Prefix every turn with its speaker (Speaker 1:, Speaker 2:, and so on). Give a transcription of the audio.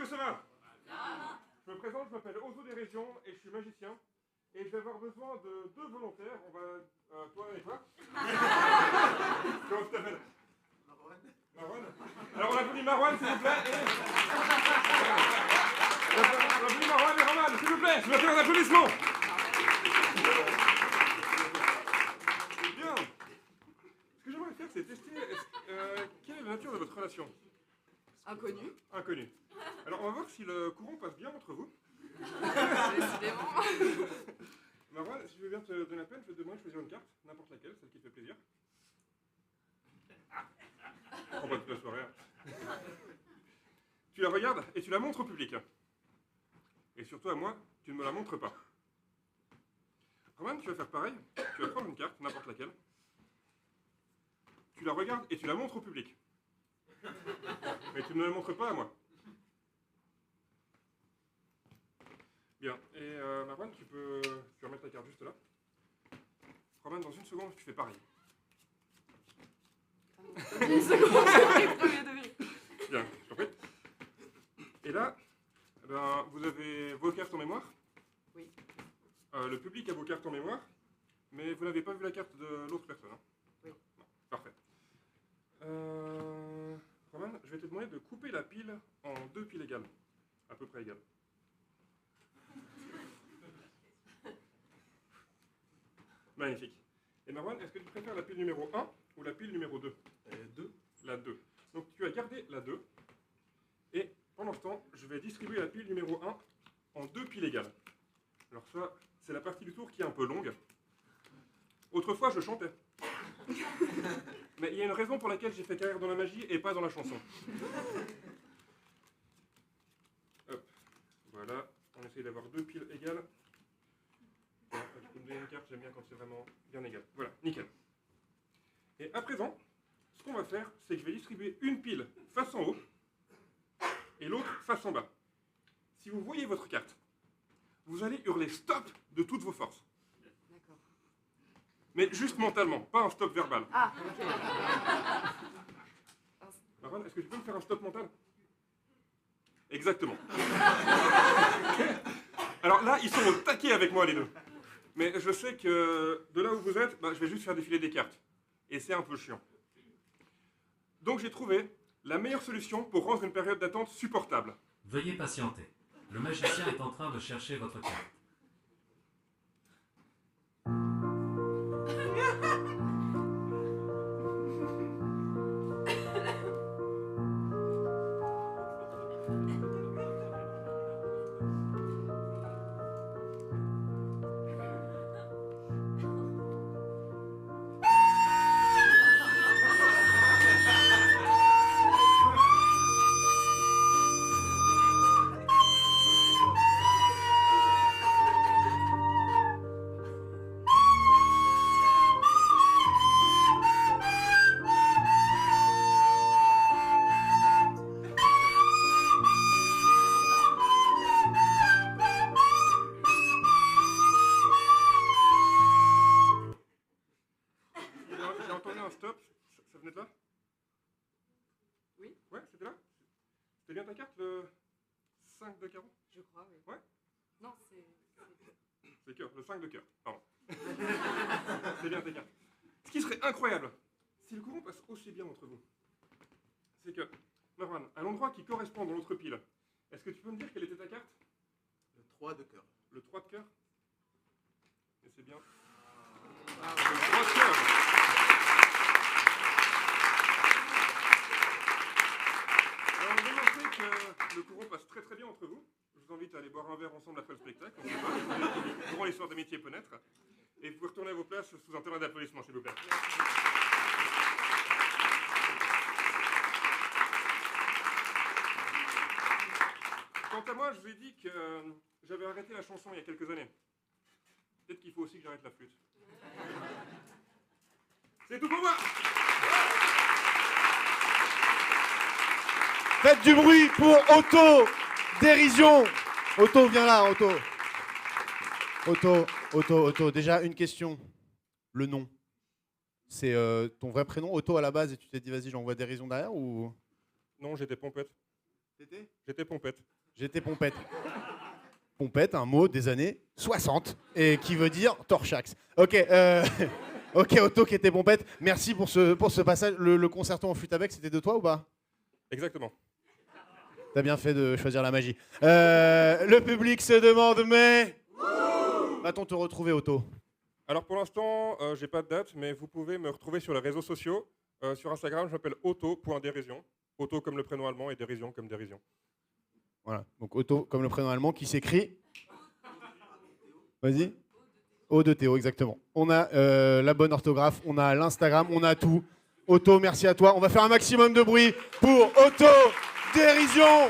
Speaker 1: Semard. Je me présente, je m'appelle Ozo des Régions et je suis magicien. Et je vais avoir besoin de 2 volontaires. On va... toi et toi. Comment tu t'appelles? Marwan. Alors on applaudit Marwan, s'il vous plaît. On applaudit Marwan et Roman, s'il vous plaît. Je m'appelle un applaudissement. Bien. Ce que j'aimerais faire, c'est tester... quelle est la nature de votre relation?
Speaker 2: Inconnu.
Speaker 1: Inconnu. Alors on va voir si le courant passe bien entre vous.
Speaker 2: Décidément.
Speaker 1: Marwan, si je veux bien te donner la peine, je vais te demander de choisir une carte, n'importe laquelle, celle qui te fait plaisir. Prends pas toute la soirée. Tu la regardes et tu la montres au public. Et surtout à moi, tu ne me la montres pas. Roman, tu vas faire pareil. Tu vas prendre une carte, n'importe laquelle. Tu la regardes et tu la montres au public. Mais tu ne me la montres pas à moi. Bien. Et Marwan, tu vas remettre ta carte juste là. Roman, dans une seconde, tu fais pareil.
Speaker 2: Une seconde, premier degré.
Speaker 1: Bien, je t'en prie. Et là, ben, vous avez vos cartes en mémoire.
Speaker 2: Oui.
Speaker 1: Le public a vos cartes en mémoire, mais vous n'avez pas vu la carte de l'autre personne. Hein?
Speaker 2: Oui.
Speaker 1: Non, parfait. Roman, je vais te demander de couper la pile en 2 piles égales, à peu près égales. Magnifique. Et Marwan, est-ce que tu préfères la pile numéro 1 ou la pile numéro 2?
Speaker 3: 2.
Speaker 1: La 2. Donc tu as gardé la 2. Et pendant ce temps, je vais distribuer la pile numéro 1 en 2 piles égales. Alors ça, c'est la partie du tour qui est un peu longue. Autrefois, je chantais. Mais il y a une raison pour laquelle j'ai fait carrière dans la magie et pas dans la chanson. Hop. Voilà. On essaye d'avoir 2 piles égales. Voilà, tu peux me donner une carte, j'aime bien quand c'est vraiment bien égal. Voilà, nickel. Et à présent, ce qu'on va faire, c'est que je vais distribuer une pile face en haut et l'autre face en bas. Si vous voyez votre carte, vous allez hurler stop de toutes vos forces.
Speaker 2: D'accord.
Speaker 1: Mais juste mentalement, pas un stop verbal.
Speaker 2: Ah, ok.
Speaker 1: Marwan, est-ce que tu peux me faire un stop mental? Exactement. Alors là, ils sont au taquet avec moi les deux. Mais je sais que de là où vous êtes, je vais juste faire défiler des cartes. Et c'est un peu chiant. Donc j'ai trouvé la meilleure solution pour rendre une période d'attente supportable.
Speaker 4: Veuillez patienter. Le magicien est en train de chercher votre carte.
Speaker 1: J'ai entendu un stop, ça venait de là?
Speaker 2: Oui.
Speaker 1: Ouais, c'était là? C'était bien ta carte, le 5 de carreau?
Speaker 2: Je crois, oui.
Speaker 1: Ouais.
Speaker 2: Non, c'est...
Speaker 1: C'est cœur, le 5 de cœur, pardon. C'est bien ta carte. Ce qui serait incroyable, si le courant passe aussi bien entre vous, c'est que, Marwan, à l'endroit qui correspond dans l'autre pile, est-ce que tu peux me dire quelle était ta carte?
Speaker 3: Le 3 de cœur.
Speaker 1: Le 3 de cœur? Et c'est bien. Le 3 de cœur. Alors, on va montrer que le courant passe très très bien entre vous. Je vous invite à aller boire un verre ensemble après le spectacle. On sait pas. Pour l'histoire d'amitié peut naître. Et vous pouvez retourner à vos places sous un terrain d'applaudissements, s'il vous plaît. Quant à moi, je vous ai dit que j'avais arrêté la chanson il y a quelques années. Peut-être qu'il faut aussi que j'arrête la flûte. C'est tout pour moi!
Speaker 5: Faites du bruit pour Otto Dérision. Otto, viens là, Otto. Otto, déjà une question. Le nom. C'est ton vrai prénom, Otto, à la base, et tu t'es dit, vas-y, j'envoie Dérision derrière ou...
Speaker 1: Non, j'étais pompette.
Speaker 3: T'étais
Speaker 1: J'étais pompette.
Speaker 5: J'étais pompette. Pompette, un mot des années 60 et qui veut dire torchax. Ok, ok, Otto qui était pompette. Merci pour ce passage. Le concerto en flûte avec, c'était de toi ou pas?
Speaker 1: Exactement.
Speaker 5: T'as bien fait de choisir la magie. Le public se demande, mais va-t-on te retrouver, Otto?
Speaker 1: Alors pour l'instant, j'ai pas de date, mais vous pouvez me retrouver sur les réseaux sociaux. Sur Instagram, je m'appelle Otto.dérision. Otto comme le prénom allemand et dérision comme dérision.
Speaker 5: Voilà, donc Otto comme le prénom allemand qui s'écrit. Vas-y. O de Théo, exactement. On a la bonne orthographe, on a l'Instagram, on a tout. Otto, merci à toi. On va faire un maximum de bruit pour Otto Dérision.